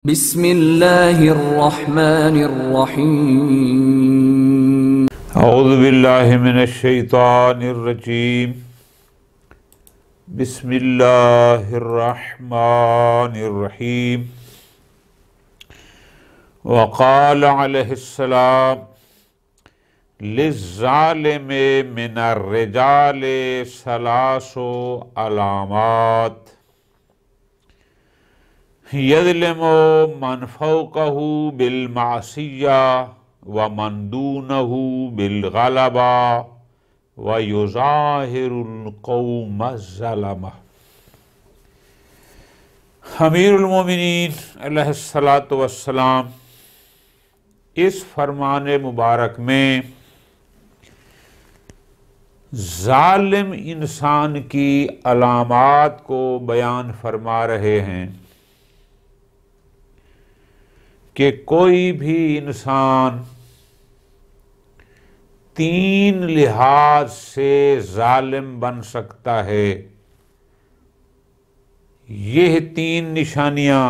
بسم اللہ الرحمن الرحیم اعوذ باللہ من الشیطان الرجیم بسم اللہ الرحمن الرحیم وقال علیہ السلام للظالم من الرجال ثلاث علامات یظلم من فوقہ بالمعصیہ ومن دونہ بالغلبہ ویظاہر القوم الظلمہ۔ امیر المومنین علیہ السلام اس فرمان مبارک میں ظالم انسان کی علامات کو بیان فرما رہے ہیں کہ کوئی بھی انسان تین لحاظ سے ظالم بن سکتا ہے۔ یہ تین نشانیاں،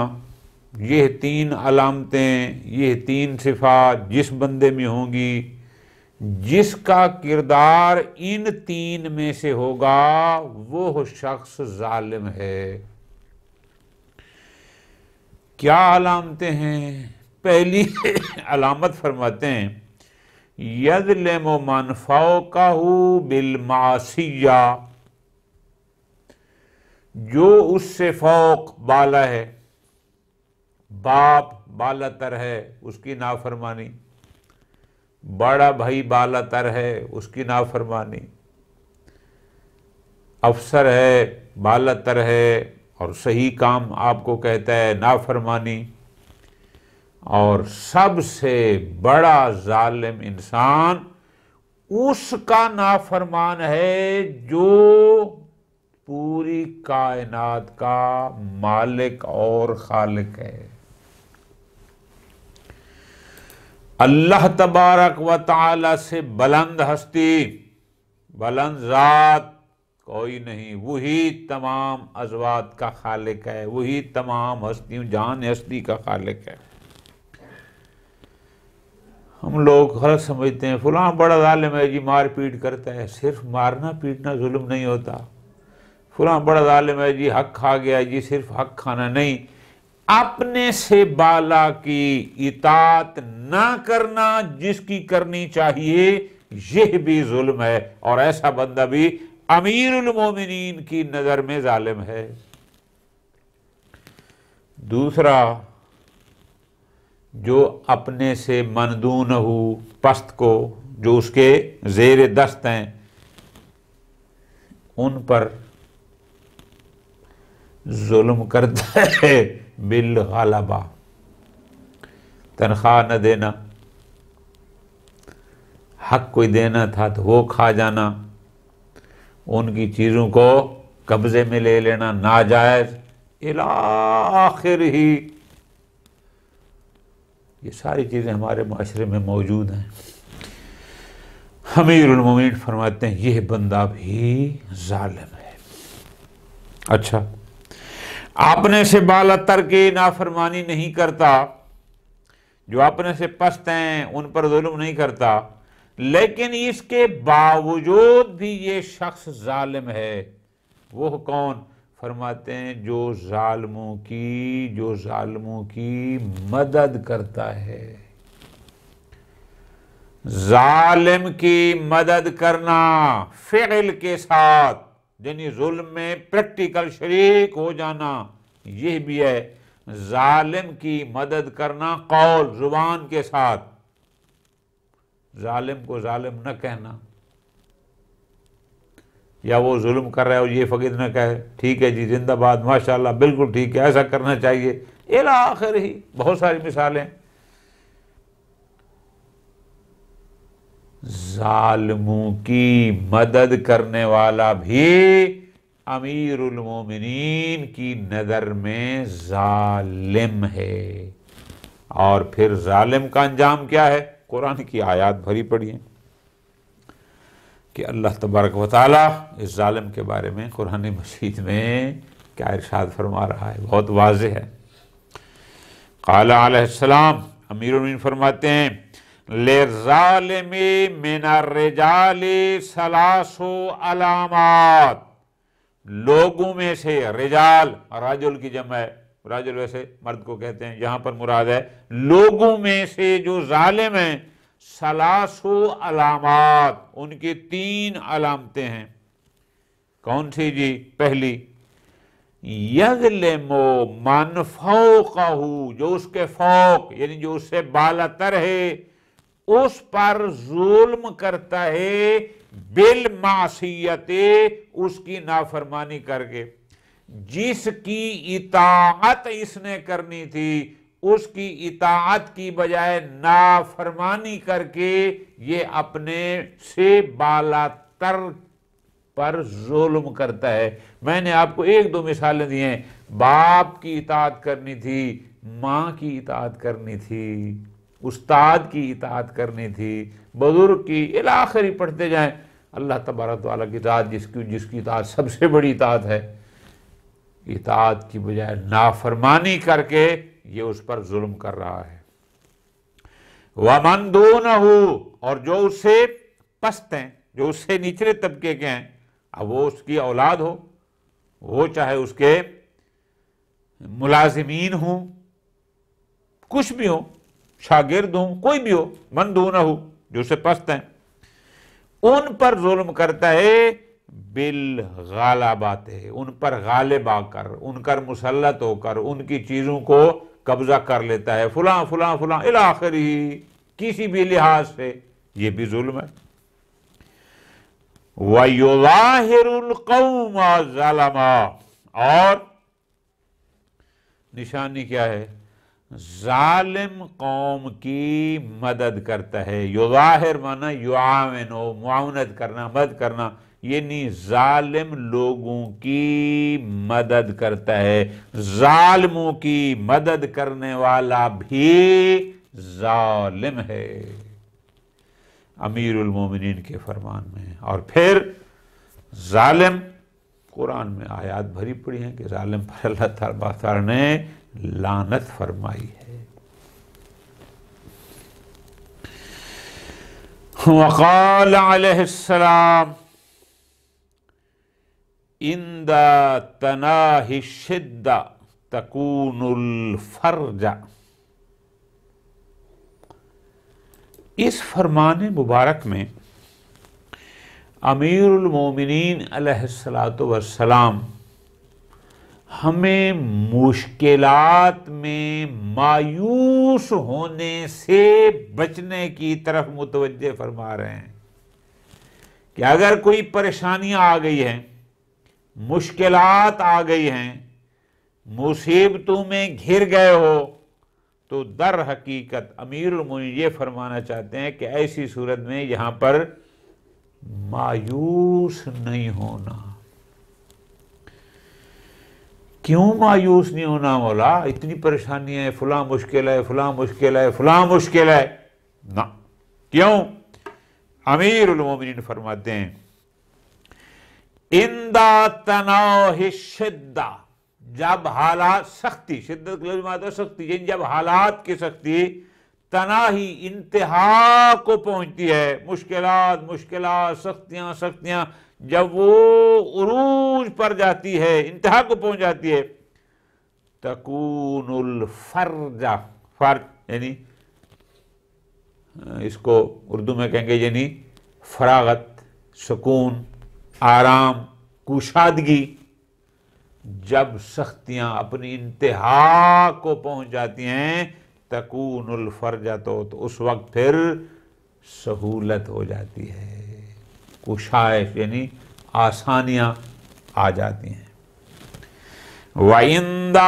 یہ تین علامتیں، یہ تین صفات جس بندے میں ہوں گی، جس کا کردار ان تین میں سے ہوگا، وہ شخص ظالم ہے۔ کیا علامتیں ہیں؟ پہلی علامت فرماتے ہیں یظلم من فوقہ بالمعصیہ، جو اس سے فوق بالا ہے، باپ بالا تر ہے اس کی نافرمانی، بڑا بھائی بالا تر ہے اس کی نافرمانی، افسر ہے بالا تر ہے اور صحیح کام آپ کو کہتا ہے، نافرمانی۔ اور سب سے بڑا ظالم انسان اس کا نافرمان ہے جو پوری کائنات کا مالک اور خالق ہے۔ اللہ تبارک و تعالی سے بلند ہستی، بلند ذات کوئی نہیں، وہی تمام ازوات کا خالق ہے، وہی تمام ہستیوں جان ہستی کا خالق ہے۔ ہم لوگ غلط سمجھتے ہیں فلاں بڑا ظالم ہے جی، مار پیٹ کرتا ہے۔ صرف مارنا پیٹنا ظلم نہیں ہوتا۔ فلاں بڑا ظالم ہے جی، حق کھا گیا جی، صرف حق کھانا نہیں، اپنے سے بالا کی اطاعت نہ کرنا جس کی کرنی چاہیے، یہ بھی ظلم ہے، اور ایسا بندہ بھی امیر المومنین کی نظر میں ظالم ہے۔ دوسرا، جو اپنے سے مندون ہو، پست کو، جو اس کے زیر دست ہیں، ان پر ظلم کرتا ہے بالغلبہ، تنخواہ نہ دینا، حق کوئی دینا تھا تو وہ کھا جانا، ان کی چیزوں کو قبضے میں لے لینا، ناجائز الی آخر ہی۔ یہ ساری چیزیں ہمارے معاشرے میں موجود ہیں۔ امیر المومنین فرماتے ہیں یہ بندہ بھی ظالم ہے۔ اچھا، اپنے سے بالا تر کی نافرمانی نہیں کرتا، جو اپنے سے پست ہیں ان پر ظلم نہیں کرتا، لیکن اس کے باوجود بھی یہ شخص ظالم ہے۔ وہ کون؟ فرماتے ہیں جو ظالموں کی مدد کرتا ہے۔ ظالم کی مدد کرنا فعل کے ساتھ، یعنی ظلم میں پریکٹیکل شریک ہو جانا، یہ بھی ہے۔ ظالم کی مدد کرنا قول زبان کے ساتھ، ظالم کو ظالم نہ کہنا، یا وہ ظلم کر رہا ہے اور یہ فقط نہ کہے ٹھیک ہے جی زندہ باد ماشاءاللہ بالکل ٹھیک ہے ایسا کرنا چاہیے، الی آخر ہی بہت ساری مثالیں۔ ظالموں کی مدد کرنے والا بھی امیر المومنین کی نظر میں ظالم ہے۔ اور پھر ظالم کا انجام کیا ہے؟ قرآن کی آیات بھری پڑی ہیں کہ اللہ تبارک و تعالیٰ اس ظالم کے بارے میں قرآن مجید میں کیا ارشاد فرما رہا ہے، بہت واضح ہے۔ قال علیہ السلام، امیر المومنین فرماتے ہیں لِلظَّالِمِ مِنَ الرِّجَالِ ثَلَاثُ علامات، لوگوں میں سے، رجال رجل کی جمع ہے، رجل ویسے مرد کو کہتے ہیں، یہاں پر مراد ہے لوگوں میں سے جو ظالم ہیں، ثلاث علامات، ان کی 3 علامتیں ہیں۔ کون سی جی؟ پہلی، یظلم من فوقہ، جو اس کے فوق یعنی جو اس سے بالاتر ہے اس پر ظلم کرتا ہے، بالمعصیت، اس کی نافرمانی کر کے، جس کی اطاعت اس نے کرنی تھی اس کی اطاعت کی بجائے نافرمانی کر کے یہ اپنے سے بالاتر پر ظلم کرتا ہے۔ میں نے آپ کو 1-2 مثالیں دی ہیں، باپ کی اطاعت کرنی تھی، ماں کی اطاعت کرنی تھی، استاد کی اطاعت کرنی تھی، بزرگ کی، الاخر ہی پڑھتے جائیں۔ اللہ تبارک و تعالیٰ کی اطاعت، جس کی اطاعت سب سے بڑی اطاعت ہے، اطاعت کی بجائے نافرمانی کر کے یہ اس پر ظلم کر رہا ہے۔ وَمَن دُونَهُ، اور جو اس سے پست ہیں، جو اس سے نچلے طبقے کے ہیں، اب وہ اس کی اولاد ہو، وہ چاہے اس کے ملازمین ہوں، کچھ بھی ہوں، شاگرد ہوں، کوئی بھی ہو، من دونہ، جو اس سے پست ہیں، ان پر ظلم کرتا ہے، بالغالبات، ان پر غالب آ کر، ان پر مسلط ہو کر ان کی چیزوں کو قبضہ کر لیتا ہے، فلاں فلاں فلاں الاخر ہی، کسی بھی لحاظ سے یہ بھی ظلم ہے۔ وَيُظَاهِرُ الْقَوْمَ ظَلَمًا، اور نشانی کیا ہے؟ ظالم قوم کی مدد کرتا ہے۔ یظاہر مانا یعاون، معاونت کرنا، مدد کرنا، یعنی ظالم لوگوں کی مدد کرتا ہے۔ ظالموں کی مدد کرنے والا بھی ظالم ہے، امیر المومنین کے فرمان میں۔ اور پھر ظالم، قرآن میں آیات بھری پڑی ہیں کہ ظالم پر اللہ تعالیٰ نے لعنت فرمائی ہے۔ وقال علیہ السلام عند تناہی الشدہ تکون الفرج، اس فرمان مبارک میں امیر المومنین علیہ السلام ہمیں مشکلات میں مایوس ہونے سے بچنے کی طرف متوجہ فرما رہے ہیں کہ اگر کوئی پریشانیاں آ گئی ہیں، مشکلات آ گئی ہیں، مصیبتوں میں گھر گئے ہو، تو در حقیقت امیر المومنین یہ فرمانا چاہتے ہیں کہ ایسی صورت میں یہاں پر مایوس نہیں ہونا۔ کیوں مایوس نہیں ہونا مولا؟ اتنی پریشانی ہے، فلاں مشکل ہے، فلاں مشکل ہے، فلاں مشکل ہے، نہ۔ کیوں؟ امیر المومنین فرماتے ہیں عند تناہی الشدہ، جب حالات سختی، شدت کا لفظ معنی ہے سختی، یعنی جب حالات کی سختی تناہی انتہا کو پہنچتی ہے، مشکلات سختیاں جب وہ عروج پر جاتی ہے، انتہا کو پہنچ جاتی ہے، تکون الفرج، فرج یعنی اس کو اردو میں کہیں گے یعنی فراغت، سکون، آرام، کوشادگی، جب سختیاں اپنی انتہا کو پہنچ جاتی ہیں، تکون الفرج، تو اس وقت پھر سہولت ہو جاتی ہے، کشائش یعنی آسانیاں آ جاتی ہیں۔ وَعِنْدَ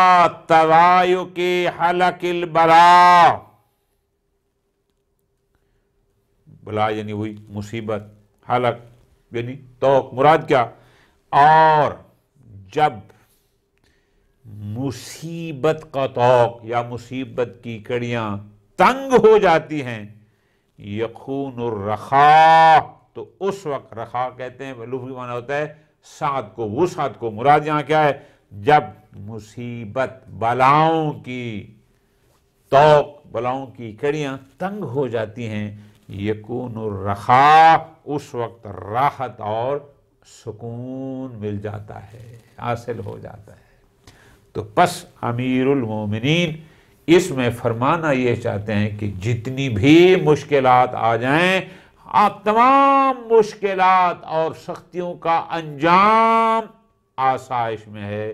تَضَايُقِ حَلَقِ الْبَلَاءِ، بلا یعنی وہی مصیبت، حلق یعنی توق، مراد کیا؟ اور جب مصیبت کا توق یا مصیبت کی کڑیاں تنگ ہو جاتی ہیں، یخون الرخاء، تو اس وقت رخا کہتے ہیں، لفظی معنی ہوتا ہے سعت کو، وسعت کو، مراد یہاں کیا ہے؟ جب مصیبت بلاؤں کی توق بلاؤں کی کڑیاں تنگ ہو جاتی ہیں، یکون الرخاء اس وقت راحت اور سکون مل جاتا ہے، حاصل ہو جاتا ہے۔ تو پس امیر المومنین اس میں فرمانا یہ چاہتے ہیں کہ جتنی بھی مشکلات آ جائیں، آپ تمام مشکلات اور سختیوں کا انجام آسائش میں ہے،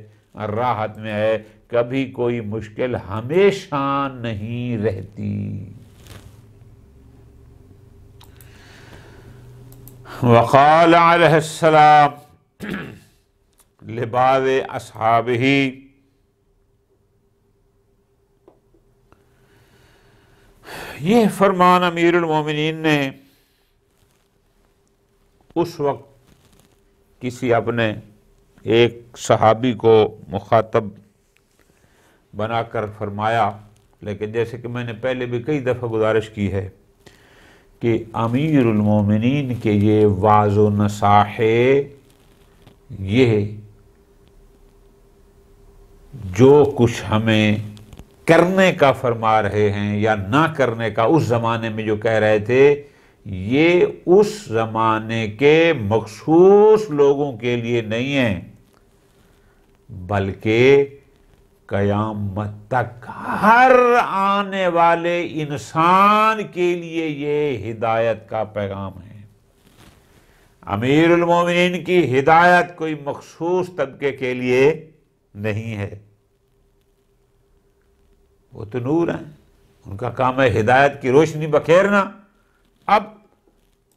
راحت میں ہے، کبھی کوئی مشکل ہمیشہ نہیں رہتی۔ وقال علیہ السلام لبعض اصحابہ، یہ فرمان امیر المومنین نے اس وقت کسی اپنے ایک صحابی کو مخاطب بنا کر فرمایا، لیکن جیسے کہ میں نے پہلے بھی کئی دفعہ گزارش کی ہے کہ امیر المومنین کے یہ وعظ و نصاحے، یہ جو کچھ ہمیں کرنے کا فرما رہے ہیں یا نہ کرنے کا اس زمانے میں جو کہہ رہے تھے، یہ اس زمانے کے مخصوص لوگوں کے لیے نہیں ہیں، بلکہ قیامت تک ہر آنے والے انسان کے لیے یہ ہدایت کا پیغام ہے۔ امیر المومنین کی ہدایت کوئی مخصوص طبقے کے لیے نہیں ہے، وہ تو نور ہیں، ان کا کام ہے ہدایت کی روشنی بکھیرنا۔ اب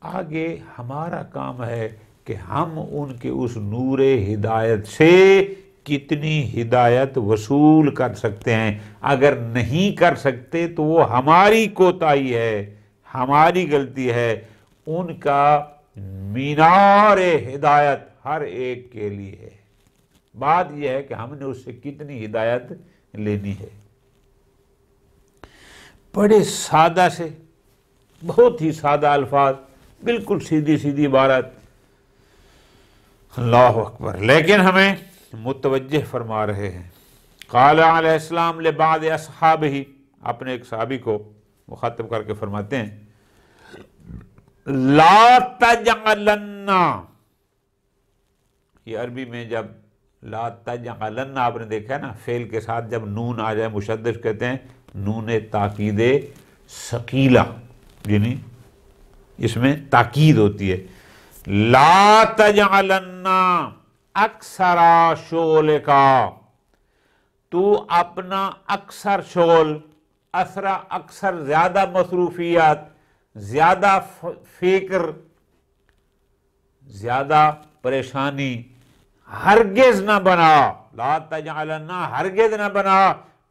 آگے ہمارا کام ہے کہ ہم ان کے اس نور ہدایت سے کتنی ہدایت وصول کر سکتے ہیں۔ اگر نہیں کر سکتے تو وہ ہماری کوتاہی ہے، ہماری غلطی ہے۔ ان کا مینار ہدایت ہر ایک کے لیے ہے، بات یہ ہے کہ ہم نے اس سے کتنی ہدایت لینی ہے۔ بڑے سادہ سے، بہت ہی سادہ الفاظ، بالکل سیدھی سیدھی عبارت، اللہ اکبر، لیکن ہمیں متوجہ فرما رہے ہیں۔ قال علیہ السلام لبعض اصحابہ، اپنے ایک صحابی کو مخاطب کر کے فرماتے ہیں، لا تجعلن، یہ عربی میں جب لا تجعلن آپ نے دیکھا ہے نا، فعل کے ساتھ جب نون آ جائے مشدد کہتے ہیں نون تاکید ثقیلہ، یعنی اس میں تاکید ہوتی ہے۔ لا تجعلن اکثر شغل کا، تو اپنا اکثر شغل، اکثر زیادہ مصروفیات، زیادہ فکر، زیادہ پریشانی ہرگز نہ بنا۔ لا تجعلن، ہرگز نہ بنا،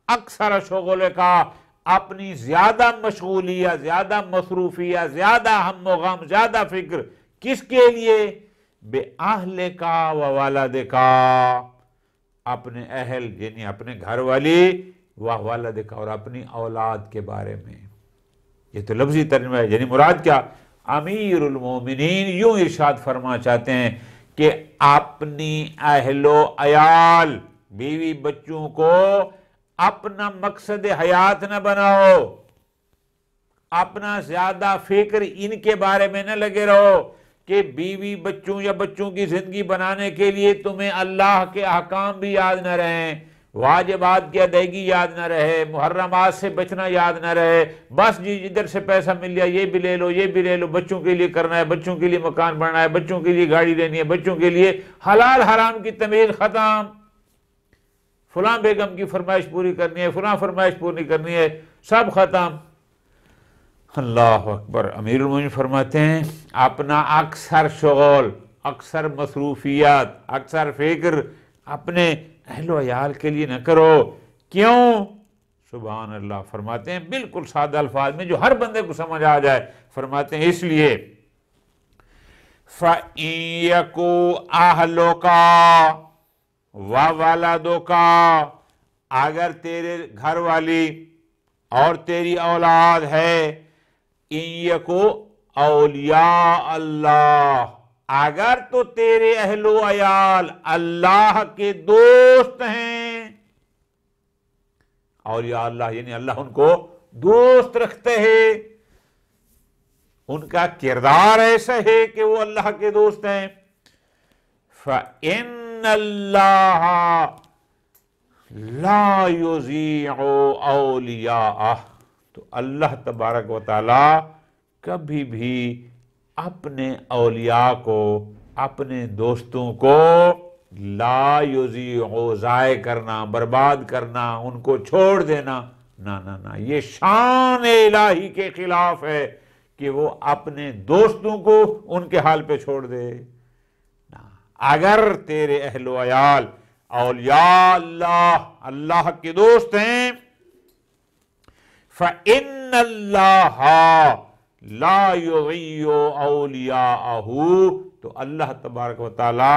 اکثر شغل کا، اپنی زیادہ مشغولیت، زیادہ مصروفیت، زیادہ ہم و غم، زیادہ فکر کس کے لیے؟ بے اہل کا و والد کا، اپنے اہل یعنی اپنے گھر والی، و والد کا، اور اپنی اولاد کے بارے میں۔ یہ تو لفظی ترجمہ ہے، یعنی مراد کیا؟ امیر المومنین یوں ارشاد فرما چاہتے ہیں کہ اپنی اہل و عیال، بیوی بچوں کو اپنا مقصد حیات نہ بناؤ، اپنا زیادہ فکر ان کے بارے میں نہ لگے رہو کہ بیوی بچوں یا بچوں کی زندگی بنانے کے لیے تمہیں اللہ کے احکام بھی یاد نہ رہیں، واجبات کی ادائیگی یاد نہ رہے، محرمات سے بچنا یاد نہ رہے، بس جی جدھر سے پیسہ مل گیا یہ بھی لے لو، یہ بھی لے لو، بچوں کے لیے کرنا ہے، بچوں کے لیے مکان بنانا ہے، بچوں کے لیے گاڑی لینی ہے، بچوں کے لیے حلال حرام کی تمیز ختم، فلاں بیگم کی فرمائش پوری کرنی ہے، فلاں فرمائش پوری کرنی ہے، سب ختم۔ اللہ اکبر، امیر المومنین فرماتے ہیں اپنا اکثر شغل، اکثر مصروفیات، اکثر فکر اپنے اہل و عیال کے لیے نہ کرو۔ کیوں؟ سبحان اللہ، فرماتے ہیں بالکل سادہ الفاظ میں جو ہر بندے کو سمجھ آ جائے، فرماتے ہیں اس لیے فَإِن يَكُ أَهْلُكَ وَوَلَدُكَ، اگر تیرے گھر والی اور تیری اولاد ہے، ان یکو اولیاء اللہ، اگر تو تیرے اہل و عیال اللہ کے دوست ہیں، اولیاء اللہ یعنی اللہ ان کو دوست رکھتے ہیں، ان کا کردار ایسا ہے کہ وہ اللہ کے دوست ہیں۔ فَإِنَّ اللَّهَ لَا يُضِيعُ أَوْلِيَاءَهُ، تو اللہ تبارک و تعالی کبھی بھی اپنے اولیاء کو، اپنے دوستوں کو لا یضیع، ضائع کرنا، برباد کرنا، ان کو چھوڑ دینا، نہ، یہ شان الہی کے خلاف ہے کہ وہ اپنے دوستوں کو ان کے حال پہ چھوڑ دے۔ اگر تیرے اہل و عیال اولیاء اللہ کے دوست ہیں، فَإِنَّ اللَّهَ لَا يُضِيعُ أَوْلِيَاءَهُ، تو اللہ تبارک و تعالی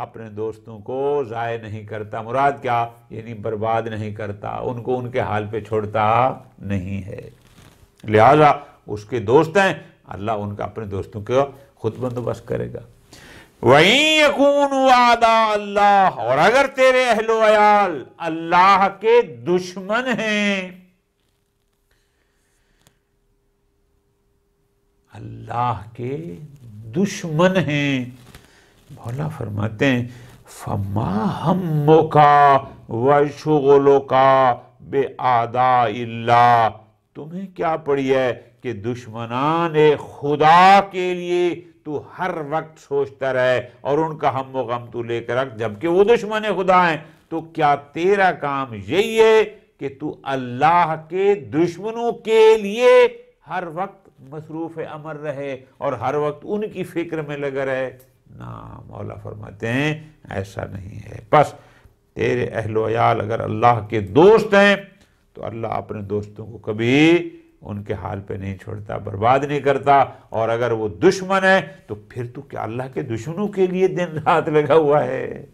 اپنے دوستوں کو ضائع نہیں کرتا۔ مراد کیا؟ یعنی برباد نہیں کرتا، ان کو ان کے حال پہ چھوڑتا نہیں ہے۔ لہذا اس کے دوست ہیں، اللہ ان کا اپنے دوستوں کا خود بندوبست کرے گا۔ وَإِن يَكُونُوا أَعْدَاءَ اللَّهِ، اور اگر تیرے اہل و عیال اللہ کے دشمن ہیں، اللہ کے دشمن ہیں، مولا فرماتے ہیں فَمَا هَمُّكَ وَشُغُلُكَ بِأَعْدَاءِ اللَّهِ، تمہیں کیا پڑی ہے کہ دشمنان خدا کے لیے تو ہر وقت سوچتا رہے اور ان کا ہم و غم تو لے کر رکھ، جبکہ وہ دشمن خدا ہیں۔ تو کیا تیرا کام یہی ہے کہ تو اللہ کے دشمنوں کے لیے ہر وقت مصروف امر رہے اور ہر وقت ان کی فکر میں لگا رہے؟ نہ، مولا فرماتے ہیں ایسا نہیں ہے۔ بس تیرے اہل و عیال اگر اللہ کے دوست ہیں تو اللہ اپنے دوستوں کو کبھی ان کے حال پہ نہیں چھوڑتا، برباد نہیں کرتا، اور اگر وہ دشمن ہے تو پھر تو کیا اللہ کے دشمنوں کے لیے دن رات لگا ہوا ہے؟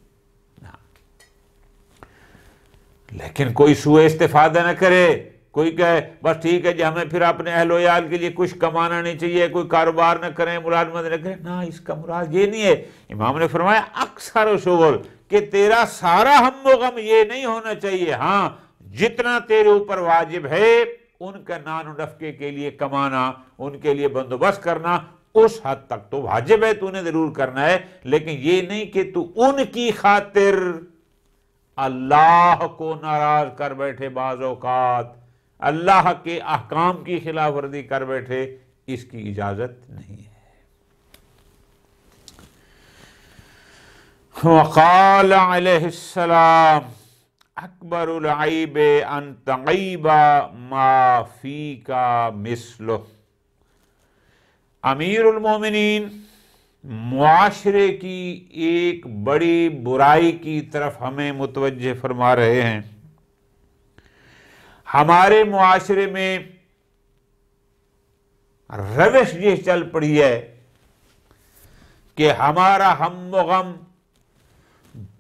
لیکن کوئی سوء استفادہ نہ کرے، کوئی کہے بس ٹھیک ہے جی ہمیں پھر اپنے اہل و عیال کے لیے کچھ کمانا نہیں چاہیے، کوئی کاروبار نہ کریں، ملازمت نہ کریں، نہ، اس کا مراد یہ نہیں ہے۔ امام نے فرمایا اکثر و شغل، کہ تیرا سارا ہم و غم یہ نہیں ہونا چاہیے، ہاں جتنا تیرے اوپر واجب ہے ان کا نان و نفقے کے لیے کمانا، ان کے لیے بندوبست کرنا، اس حد تک تو واجب ہے، تو نے ضرور کرنا ہے، لیکن یہ نہیں کہ تو ان کی خاطر اللہ کو ناراض کر بیٹھے، بعض اوقات اللہ کے احکام کی خلاف ورزی کر بیٹھے، اس کی اجازت نہیں ہے۔ وقال علیہ السلام اکبر العیب ان تغیب ما فیک مثلہ، امیر المومنین معاشرے کی ایک بڑی برائی کی طرف ہمیں متوجہ فرما رہے ہیں۔ ہمارے معاشرے میں روش یہ چل پڑی ہے کہ ہمارا ہم و غم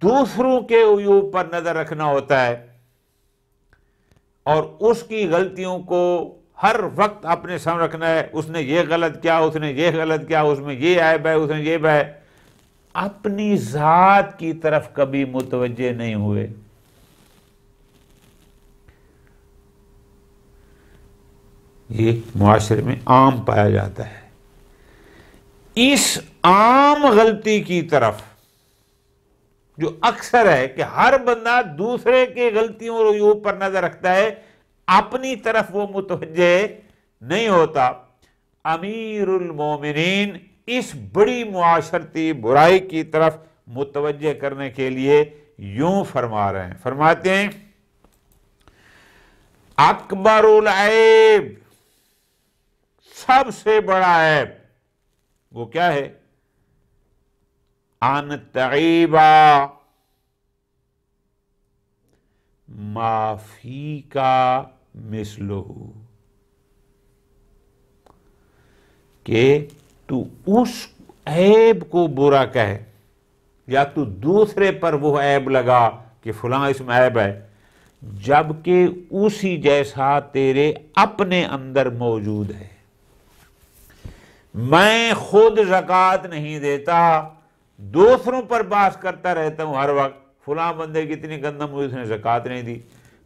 دوسروں کے عیوب پر نظر رکھنا ہوتا ہے اور اس کی غلطیوں کو ہر وقت اپنے سامنے رکھنا ہے، اس نے یہ غلط کیا، اس نے یہ غلط کیا، اس میں یہ عیب ہے، اس نے یہ ہے، اپنی ذات کی طرف کبھی متوجہ نہیں ہوئے۔ یہ معاشرے میں عام پایا جاتا ہے۔ اس عام غلطی کی طرف جو اکثر ہے کہ ہر بندہ دوسرے کے غلطیوں اور عیوب پر نظر رکھتا ہے، اپنی طرف وہ متوجہ نہیں ہوتا۔ امیر المومنین اس بڑی معاشرتی برائی کی طرف متوجہ کرنے کے لیے یوں فرما رہے ہیں، فرماتے ہیں اکبر العیب، سب سے بڑا عیب وہ کیا ہے؟ ان تغیب ما فیک مثلہ، کہ تو اس عیب کو برا کہے یا تو دوسرے پر وہ عیب لگا کہ فلاں اس میں عیب ہے، جبکہ اسی جیسا تیرے اپنے اندر موجود ہے۔ میں خود زکوٰۃ نہیں دیتا، دوسروں پر بحث کرتا رہتا ہوں ہر وقت، فلاں بندے کی اتنی گندم ہوئی، اس نے زکوٰۃ نہیں دی،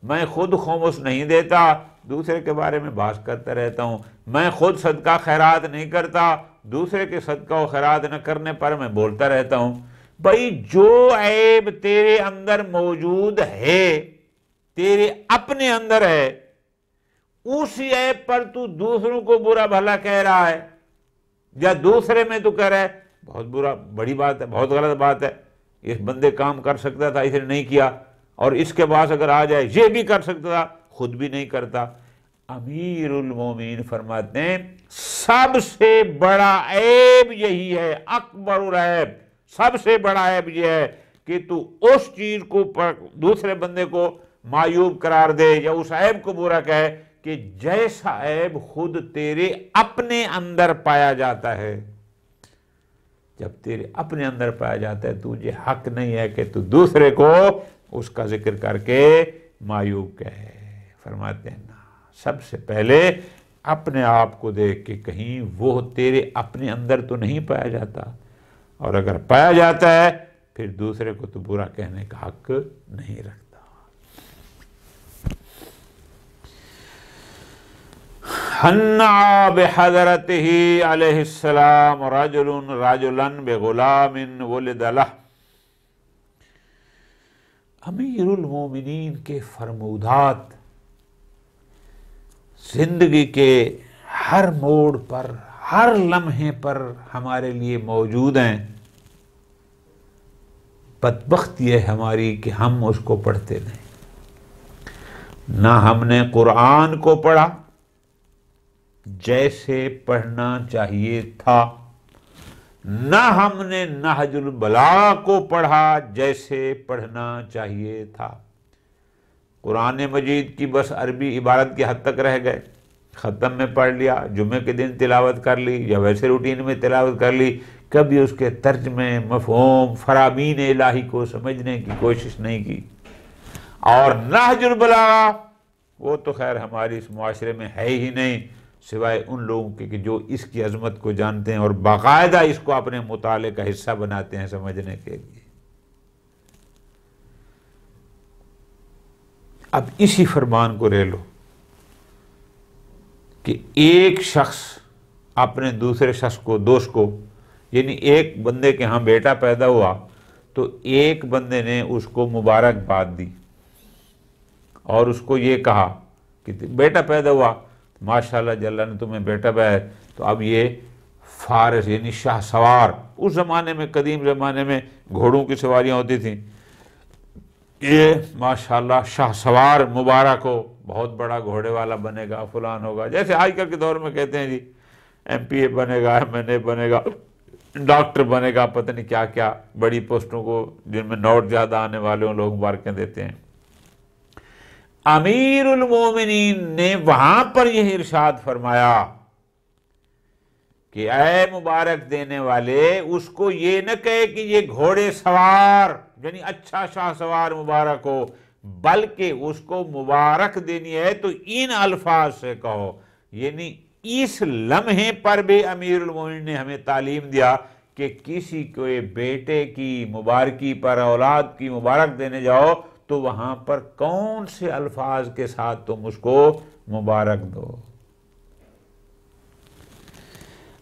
میں خود خمس نہیں دیتا، دوسرے کے بارے میں بحث کرتا رہتا ہوں، میں خود صدقہ خیرات نہیں کرتا، دوسرے کے صدقہ و خیرات نہ کرنے پر میں بولتا رہتا ہوں۔ بھائی جو عیب تیرے اندر موجود ہے، تیرے اپنے اندر ہے، اسی عیب پر تو دوسروں کو برا بھلا کہہ رہا ہے، یا دوسرے میں تو کہہ رہا ہے بہت برا، بڑی بات ہے، بہت غلط بات ہے، اس بندے کام کر سکتا تھا، اس نے نہیں کیا، اور اس کے بعد اگر آ جائے یہ بھی کر سکتا تھا، خود بھی نہیں کرتا۔ امیر المومنین فرماتے ہیں سب سے بڑا عیب یہی ہے، اکبر العیب، سب سے بڑا عیب یہ ہے کہ تو اس چیز کو دوسرے بندے کو معیوب قرار دے یا اس عیب کو برا کہے کہ جیسا عیب خود تیرے اپنے اندر پایا جاتا ہے۔ جب تیرے اپنے اندر پایا جاتا ہے تجھے حق نہیں ہے کہ تو دوسرے کو اس کا ذکر کر کے معیوب کہے۔ فرماتے ہیں نا، سب سے پہلے اپنے آپ کو دیکھ کے کہیں وہ تیرے اپنے اندر تو نہیں پایا جاتا، اور اگر پایا جاتا ہے پھر دوسرے کو تو برا کہنے کا حق نہیں رکھتا۔ حنّا بحضرتہ علیہ السلام رجلا بغلام ولد لہ۔ امیر المومنین کے فرمودات زندگی کے ہر موڑ پر، ہر لمحے پر ہمارے لیے موجود ہیں۔ بدبختی ہے ہماری کہ ہم اس کو پڑھتے نہیں۔ نہ ہم نے قرآن کو پڑھا جیسے پڑھنا چاہیے تھا، نہ ہم نے نہج البلاغہ کو پڑھا جیسے پڑھنا چاہیے تھا۔ قرآن مجید کی بس عربی عبارت کی حد تک رہ گئے، ختم میں پڑھ لیا، جمعے کے دن تلاوت کر لی یا ویسے روٹین میں تلاوت کر لی، کبھی اس کے ترجمے، مفہوم، فرامین الہی کو سمجھنے کی کوشش نہیں کی۔ اور نہج البلاغہ وہ تو خیر ہماری اس معاشرے میں ہے ہی نہیں، سوائے ان لوگوں کے کہ جو اس کی عظمت کو جانتے ہیں اور باقاعدہ اس کو اپنے مطالعے کا حصہ بناتے ہیں سمجھنے کے لیے۔ اب اسی فرمان کو لے لو کہ ایک شخص اپنے دوسرے شخص کو، دوست کو، یعنی ایک بندے کے ہاں بیٹا پیدا ہوا تو ایک بندے نے اس کو مبارکباد دی اور اس کو یہ کہا کہ بیٹا پیدا ہوا، ماشاءاللہ جل نے تمہیں بیٹا ہے، تو اب یہ فارس یعنی شاہ سوار، اس زمانے میں قدیم زمانے میں گھوڑوں کی سواریاں ہوتی تھیں، یہ ماشاءاللہ شاہ سوار مبارک ہو، بہت بڑا گھوڑے والا بنے گا، فلان ہوگا، جیسے آج کل کے دور میں کہتے ہیں جی ایم پی اے بنے گا، ایم این اے بنے گا، ڈاکٹر بنے گا، پتہ نہیں کیا کیا بڑی پوسٹوں کو جن میں نوٹ زیادہ آنے والے ہوں لوگ مبارکیں دیتے ہیں۔ امیر المومنین نے وہاں پر یہ ارشاد فرمایا کہ اے مبارک دینے والے، اس کو یہ نہ کہے کہ یہ گھوڑے سوار یعنی اچھا شاہ سوار مبارک ہو، بلکہ اس کو مبارک دینی ہے تو ان الفاظ سے کہو۔ یعنی اس لمحے پر بھی امیر المومنین نے ہمیں تعلیم دیا کہ کسی کو بیٹے کی مبارکی پر، اولاد کی مبارک دینے جاؤ تو وہاں پر کون سے الفاظ کے ساتھ تم اس کو مبارک دو۔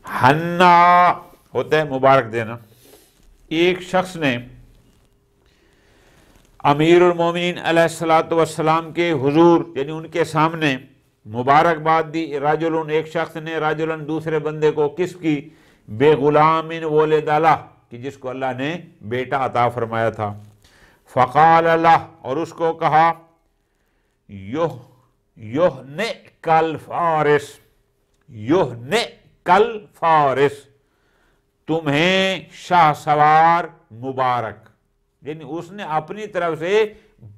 حنا ہوتا ہے مبارک دینا۔ ایک شخص نے امیر المومنین علیہ السلام کے حضور یعنی ان کے سامنے مبارکباد دی، رجل ایک شخص نے، رجل دوسرے بندے کو، کس کی؟ بے غلام ولد لہ، کہ جس کو اللہ نے بیٹا عطا فرمایا تھا۔ فقال لہ، اور اس کو کہا، یہنئک الفارس، یہنئک الفارس، تمہیں شاہ سوار مبارک، یعنی اس نے اپنی طرف سے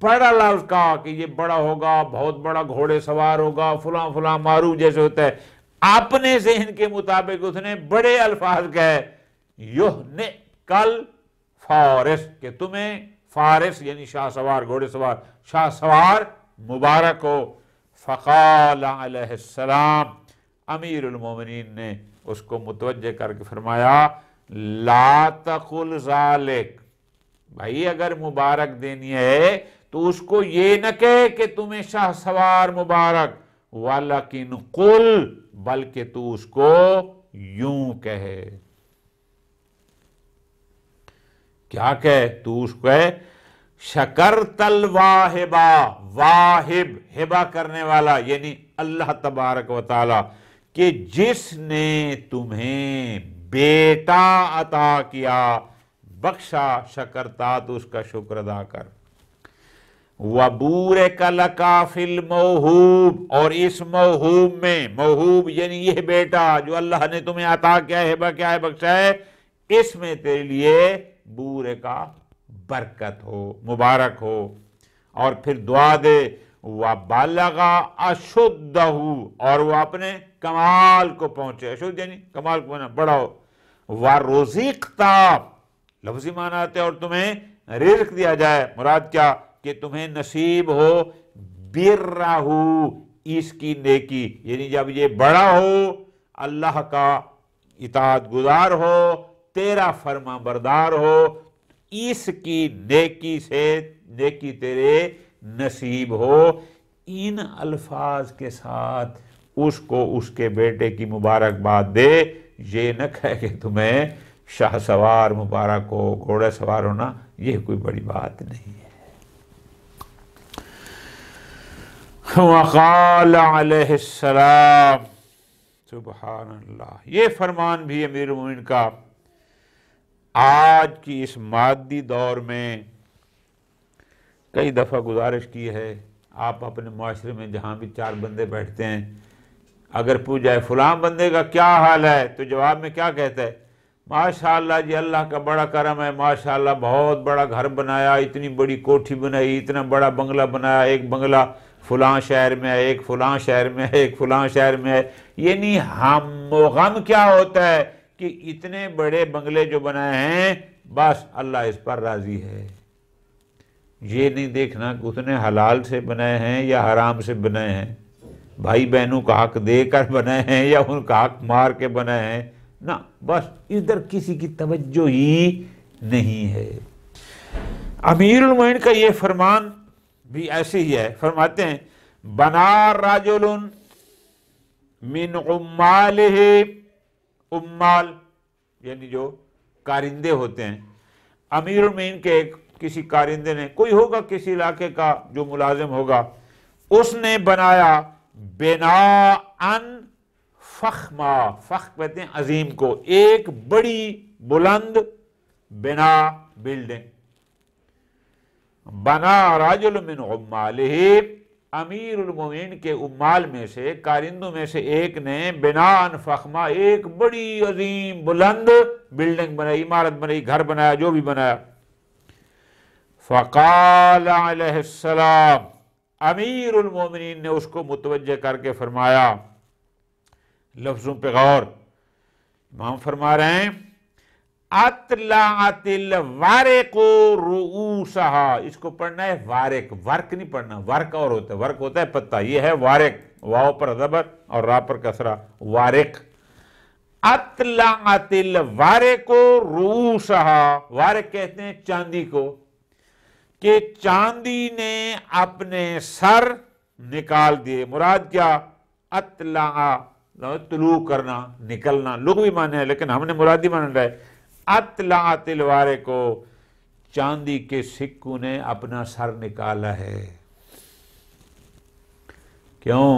بڑا لفظ کہا کہ یہ بڑا ہوگا، بہت بڑا گھوڑے سوار ہوگا، فلاں فلاں معروف جیسے ہوتا ہے، اپنے ذہن کے مطابق اس نے بڑے الفاظ کہے، یہنئک الفارس، کہ تمہیں فارس یعنی شاہ سوار، گھوڑے سوار، شاہ سوار مبارک ہو۔ فقال علیہ السلام، امیر المومنین نے اس کو متوجہ کر کے فرمایا، لا تقل ذالک، بھائی اگر مبارک دینی ہے تو اس کو یہ نہ کہے کہ تمہیں شاہ سوار مبارک، وَلَكِنْ قُلْ، بلکہ تو اس کو یوں کہے. کیا کہے؟ تو اس کو کہے شکرت الواہبا، واہب ہبہ کرنے والا یعنی اللہ تبارک و تعالی، کہ جس نے تمہیں بیٹا عطا کیا، بخشا، شکرتا تو اس کا شکر ادا کر. وَبُورِكَ لَكَ فِي الْمَوْهُوبِ، اور اس موہوب میں، موہوب یعنی یہ بیٹا جو اللہ نے تمہیں عطا کیا ہے، ہبہ کیا ہے، بخشا ہے، اس میں تیرے لیے بورے کا برکت ہو، مبارک ہو. اور پھر دعا دے وَبَلَغَ أَشُدَّهُ، اور وہ اپنے کمال کو پہنچے، اشد یعنی کمال کو بڑا ہو. وَرُزِقْتَ، لفظی معنی آتے ہیں، اور تمہیں رزق دیا جائے. مراد کیا؟ کہ تمہیں نصیب ہو برہ، اس کی نیکی، یعنی جب یہ بڑا ہو، اللہ کا اطاعت گزار ہو، تیرا فرما بردار ہو، اس کی نیکی سے نیکی تیرے نصیب ہو. ان الفاظ کے ساتھ اس کو اس کے بیٹے کی مبارکباد دے. یہ نہ کہے کہ تمہیں شاہ سوار مبارک ہو، گھوڑا سوار ہونا یہ کوئی بڑی بات نہیں ہے. وقال علیہ السلام، سبحان اللہ، یہ فرمان بھی امیر المومنین کا آج کی اس مادی دور میں کئی دفعہ گزارش کی ہے. آپ اپنے معاشرے میں جہاں بھی چار بندے بیٹھتے ہیں، اگر پوچھ جائے فلاں بندے کا کیا حال ہے، تو جواب میں کیا کہتا ہے؟ ماشاءاللہ جی اللہ کا بڑا کرم ہے، ماشاءاللہ بہت بڑا گھر بنایا، اتنی بڑی کوٹھی بنائی، اتنا بڑا بنگلہ بنایا، ایک بنگلہ فلاں شہر میں ہے، ایک فلاں شہر میں ہے، ایک فلاں شہر میں ہے. یعنی ہم و غم کیا ہوتا ہے کہ اتنے بڑے بنگلے جو بنائے ہیں، بس اللہ اس پر راضی ہے. یہ نہیں دیکھنا کہ اس نے حلال سے بنائے ہیں یا حرام سے بنائے ہیں، بھائی بہنوں کا حق دے کر بنائے ہیں یا ان کا حق مار کے بنائے ہیں، نہ، بس ادھر کسی کی توجہ ہی نہیں ہے. امیر المومنین کا یہ فرمان بھی ایسے ہی ہے. فرماتے ہیں بنا رجل من عمالہ، عمال یعنی جو کارندے ہوتے ہیں. امیر المومنین کے کسی کارندے نے، کوئی ہوگا کسی علاقے کا جو ملازم ہوگا، اس نے بنایا بناءً فخما، فخم کہتے ہیں عظیم کو، ایک بڑی بلند بنا، بلڈنگ. بنا رجل من عمالہ، امیر المومنین کے عمال میں سے، کارندوں میں سے ایک نے بناءً فخما، ایک بڑی عظیم بلند بلڈنگ بنائی، عمارت بنائی، گھر بنایا، جو بھی بنایا. فقال علیہ السلام، امیر المومنین نے اس کو متوجہ کر کے فرمایا، لفظوں پہ غور، امام فرما رہے ہیں اطلعت الورق رؤوسها، اس کو پڑھنا ہے وارق، ورق نہیں پڑھنا، ورق اور ہوتا ہے، ورق ہوتا ہے پتہ، یہ ہے وارق، واو پر زبر اور را پر کسرہ، وارق. اطلعت الورق رؤوسها، وارق کہتے ہیں چاندی کو، کہ چاندی نے اپنے سر نکال دیے. مراد کیا؟ اطلع، طلوع کرنا، نکلنا، لغوی معنی ہے لیکن ہم نے مرادی معنی رہا ہے. اطلعت الوارق کو، چاندی کے سکوں نے اپنا سر نکالا ہے. کیوں؟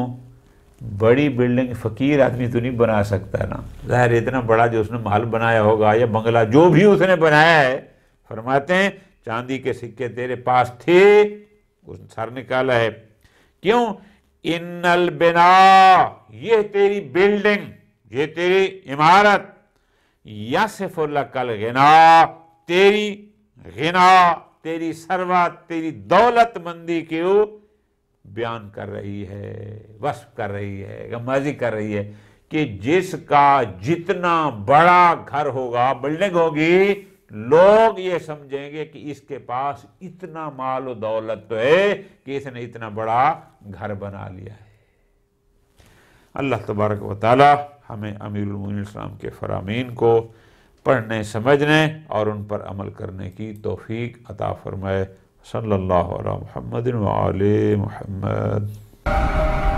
بڑی بلڈنگ فقیر آدمی تو نہیں بنا سکتا نا، ظاہر اتنا بڑا جو اس نے محل بنایا ہوگا یا بنگلہ جو بھی اس نے بنایا ہے، فرماتے ہیں چاندی کے سکے تیرے پاس تھے، اس نے سر نکالا ہے. کیوں؟ ان البنا، یہ تیری بلڈنگ، یہ تیری عمارت، یصف لک الغنا، تیری غنا، تیری ثروت، تیری دولت مندی کو بیان کر رہی ہے، وصف کر رہی ہے، غمازی کر رہی ہے کہ جس کا جتنا بڑا گھر ہوگا، بلڈنگ ہوگی، لوگ یہ سمجھیں گے کہ اس کے پاس اتنا مال و دولت تو ہے کہ اس نے اتنا بڑا گھر بنا لیا ہے. اللہ تبارک و تعالی ہمیں امیر المومنین السلام کے فرامین کو پڑھنے، سمجھنے اور ان پر عمل کرنے کی توفیق عطا فرمائے. صلی اللہ علی محمد و آل محمد.